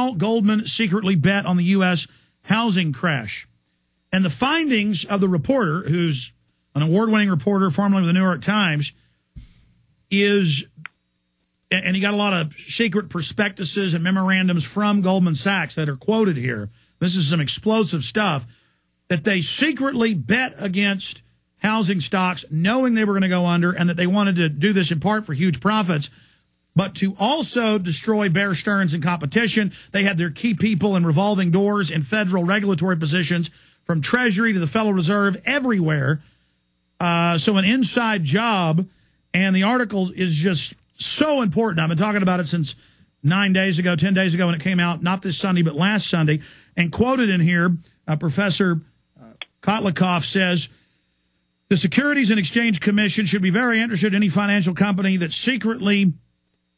how Goldman secretly bet on the U.S. housing crash. And the findings of the reporter, who's an award-winning reporter formerly with the New York Times, is, and he got a lot of secret prospectuses and memorandums from Goldman Sachs that are quoted here. This is some explosive stuff, that they secretly bet against housing stocks knowing they were going to go under, and that they wanted to do this in part for huge profits, but to also destroy Bear Stearns and competition. They had their key people in revolving doors in federal regulatory positions, from Treasury to the Federal Reserve, everywhere. So an inside job, and the article is just so important. I've been talking about it since 10 days ago when it came out, not this Sunday, but last Sunday. And quoted in here, Professor Kotlikoff says, the Securities and Exchange Commission should be very interested in any financial company that secretly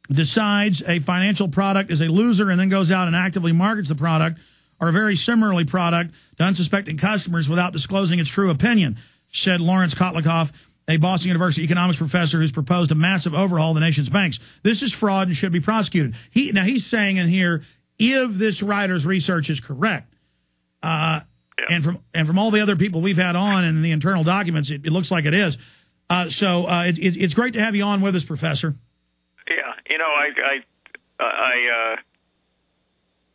decides a financial product is a loser and then goes out and actively markets the product, or a very similarly product to unsuspecting customers without disclosing its true opinion, said Laurence Kotlikoff, a Boston University economics professor who's proposed a massive overhaul of the nation's banks. This is fraud and should be prosecuted. Now, he's saying in here, if this writer's research is correct, and from all the other people we've had on and the internal documents, it looks like it is. So it's great to have you on with us, Professor. Yeah,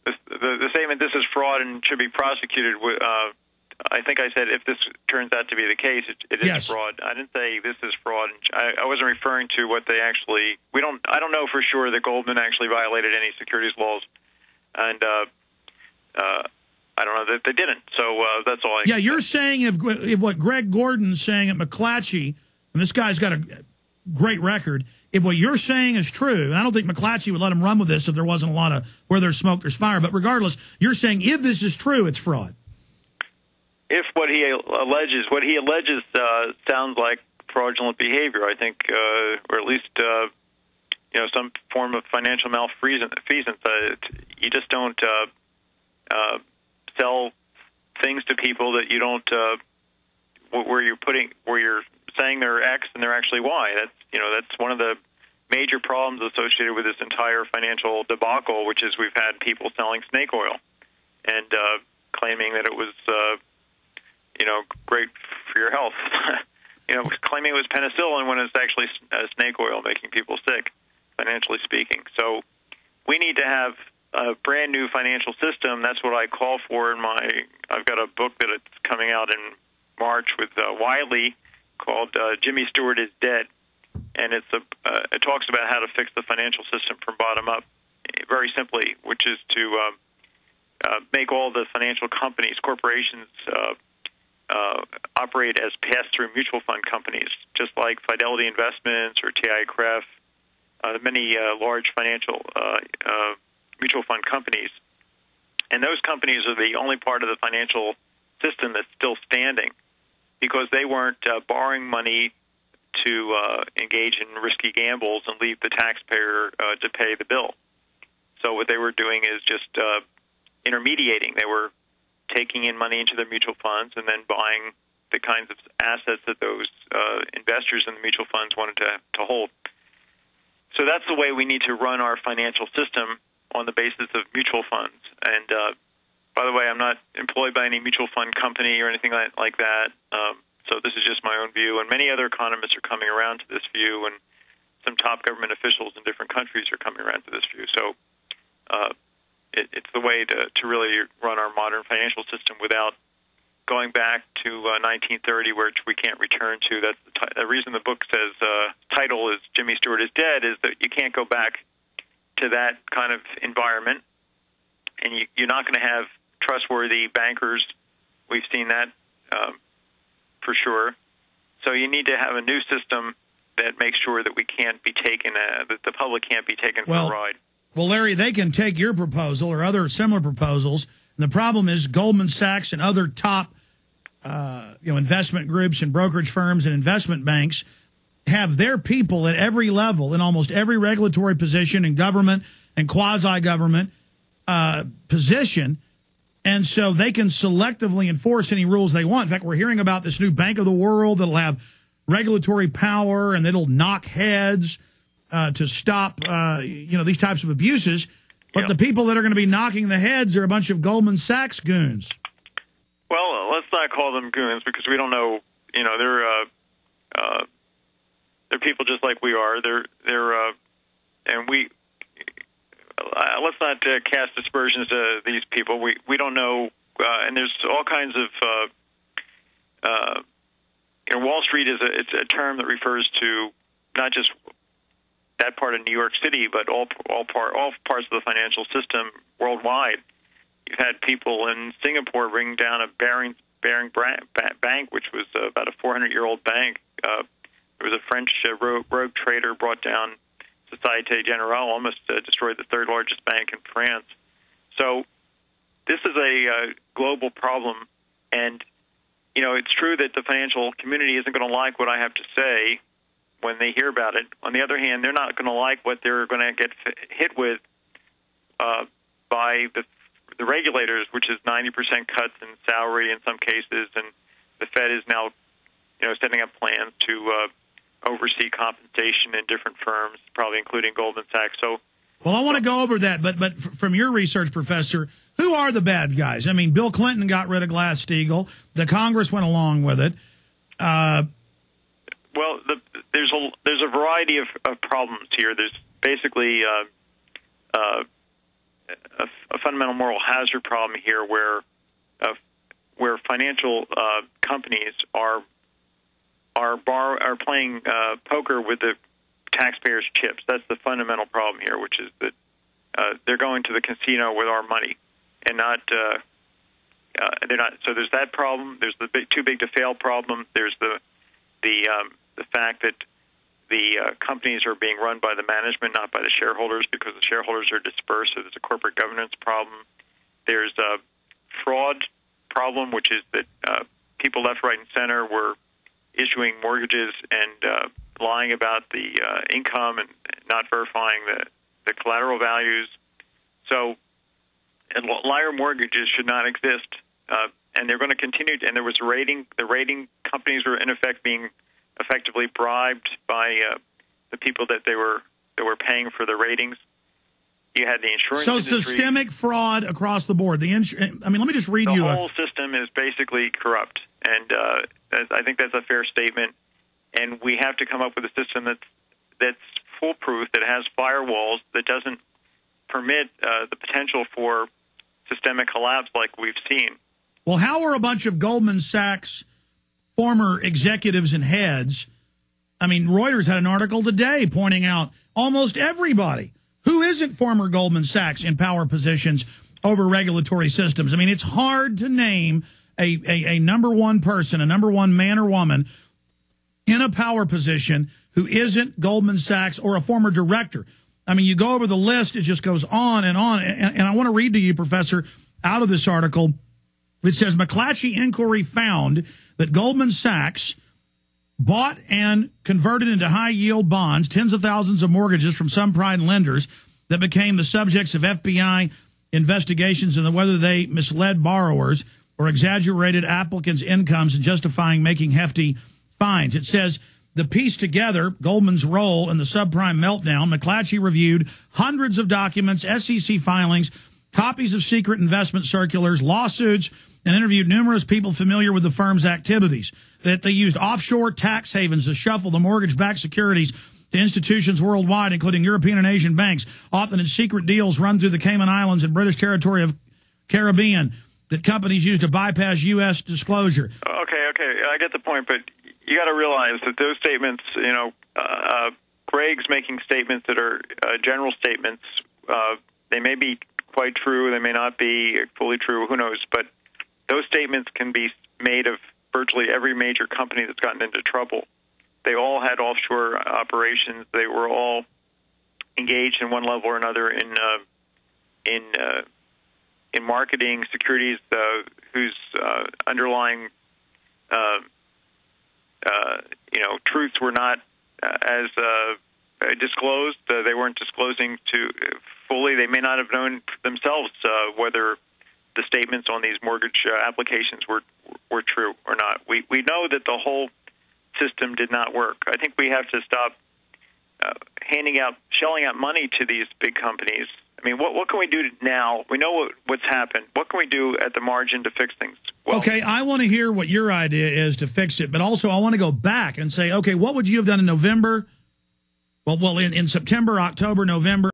the statement, this is fraud and should be prosecuted, I think I said if this turns out to be the case, it is fraud. I didn't say this is fraud. I wasn't referring to what they actually, I don't know for sure that Goldman actually violated any securities laws, and I don't know that they didn't. So that's all I you're saying if what Greg Gordon's saying at McClatchy, and this guy's got a great record, if what you're saying is true, and I don't think McClatchy would let him run with this if there wasn't a lot of where there's smoke, there's fire, but regardless, you're saying if this is true, it's fraud. If what he alleges sounds like fraudulent behavior, I think, or at least some form of financial malfeasance. You just don't sell things to people that you don't where you're saying they're X and they're actually Y. That's one of the major problems associated with this entire financial debacle, which is we've had people selling snake oil and claiming that it was great for your health. Claiming it was penicillin when it's actually snake oil making people sick, financially speaking. So we need to have a brand new financial system. That's what I call for in I've got a book that it's coming out in March with Wiley called Jimmy Stewart is Dead. And it talks about how to fix the financial system from bottom up, very simply, which is to make all the financial companies, corporations, operate as pass-through mutual fund companies, just like Fidelity Investments or TICREF, many large financial mutual fund companies. And those companies are the only part of the financial system that's still standing because they weren't borrowing money to engage in risky gambles and leave the taxpayer to pay the bill. So what they were doing is just intermediating. They were taking in money into their mutual funds and then buying the kinds of assets that those investors in the mutual funds wanted to hold. So that's the way we need to run our financial system, on the basis of mutual funds. And by the way, I'm not employed by any mutual fund company or anything like that. So this is just my own view. And many other economists are coming around to this view, and some top government officials in different countries are coming around to this view. So it's the way to really run our modern financial system without going back to 1930, which we can't return to. That's the reason the book says title is Jimmy Stewart is Dead, is that you can't go back to that kind of environment, and you're not going to have trustworthy bankers. We've seen that for sure. So you need to have a new system that makes sure that we can't be taken, that the public can't be taken for a ride. Well, Larry, they can take your proposal or other similar proposals. And the problem is Goldman Sachs and other top investment groups and brokerage firms and investment banks have their people at every level in almost every regulatory position in government and quasi-government position. And so they can selectively enforce any rules they want. In fact, we're hearing about this new Bank of the World that'll have regulatory power and it'll knock heads to stop, these types of abuses. But the people that are going to be knocking the heads are a bunch of Goldman Sachs goons. Well, let's not call them goons because we don't know. You know, they're people just like we are. And we let's not cast aspersions to these people. We don't know, and there's all kinds of. Wall Street is a term that refers to not just that part of New York City, but all parts of the financial system worldwide. You've had people in Singapore bring down a Baring Bank, which was about a 400-year-old bank. There was a French rogue trader brought down Société Générale, almost destroyed the third largest bank in France. So this is a global problem, and it's true that the financial community isn't going to like what I have to say when they hear about it. On the other hand, they're not going to like what they're going to get hit with by the regulators, which is 90% cuts in salary in some cases, and the Fed is now, setting up plans to oversee compensation in different firms, probably including Goldman Sachs. So, well, I want to go over that, but from your research, Professor, who are the bad guys? I mean, Bill Clinton got rid of Glass-Steagall. The Congress went along with it. Well, there's a variety of problems here. There's basically a fundamental moral hazard problem here, where financial companies are playing poker with the taxpayers' chips. That's the fundamental problem here, which is that they're going to the casino with our money, and not they're not. So there's that problem. There's the too big to fail problem. There's the fact that the companies are being run by the management, not by the shareholders, because the shareholders are dispersed. So there's a corporate governance problem. There's a fraud problem, which is that people left, right, and center were issuing mortgages and lying about the income and not verifying the collateral values. So, and liar mortgages should not exist, and they're going to continue. And there was a rating. The rating companies were in effect being effectively bribed by the people that they were paying for the ratings. You had the insurance industry. Systemic fraud across the board. Let me just read you. The whole system is basically corrupt, and I think that's a fair statement. And we have to come up with a system that's foolproof, that has firewalls, that doesn't permit the potential for systemic collapse like we've seen. Well, how are a bunch of Goldman Sachs former executives and heads? I mean, Reuters had an article today pointing out almost everybody who isn't former Goldman Sachs in power positions over regulatory systems. I mean, it's hard to name a number one person, a number one man or woman in a power position who isn't Goldman Sachs or a former director. I mean, you go over the list, it just goes on. And I want to read to you, Professor, out of this article. It says, McClatchy inquiry found that Goldman Sachs bought and converted into high-yield bonds tens of thousands of mortgages from subprime lenders that became the subjects of FBI investigations into whether they misled borrowers or exaggerated applicants' incomes in justifying making hefty fines. It says the piece together Goldman's role in the subprime meltdown. McClatchy reviewed hundreds of documents, SEC filings, copies of secret investment circulars, lawsuits, and interviewed numerous people familiar with the firm's activities. That they used offshore tax havens to shuffle the mortgage-backed securities to institutions worldwide, including European and Asian banks, often in secret deals run through the Cayman Islands and British territory of Caribbean, that companies use to bypass U.S. disclosure. Okay, I get the point, but you got to realize that those statements, Greg's making statements that are general statements. They may be quite true, they may not be fully true, who knows, but those statements can be made of virtually every major company that's gotten into trouble. They all had offshore operations. They were all engaged in one level or another in marketing securities whose underlying truths were not as disclosed. They weren't disclosing to fully. They may not have known themselves whether the statements on these mortgage applications were true or not. We know that the whole system did not work. I think we have to stop shelling out money to these big companies I mean, what can we do now? We know what's happened. What can we do at the margin to fix things? Well, okay, I want to hear what your idea is to fix it, but also I want to go back and say, okay, what would you have done in November? Well, in September, October, November,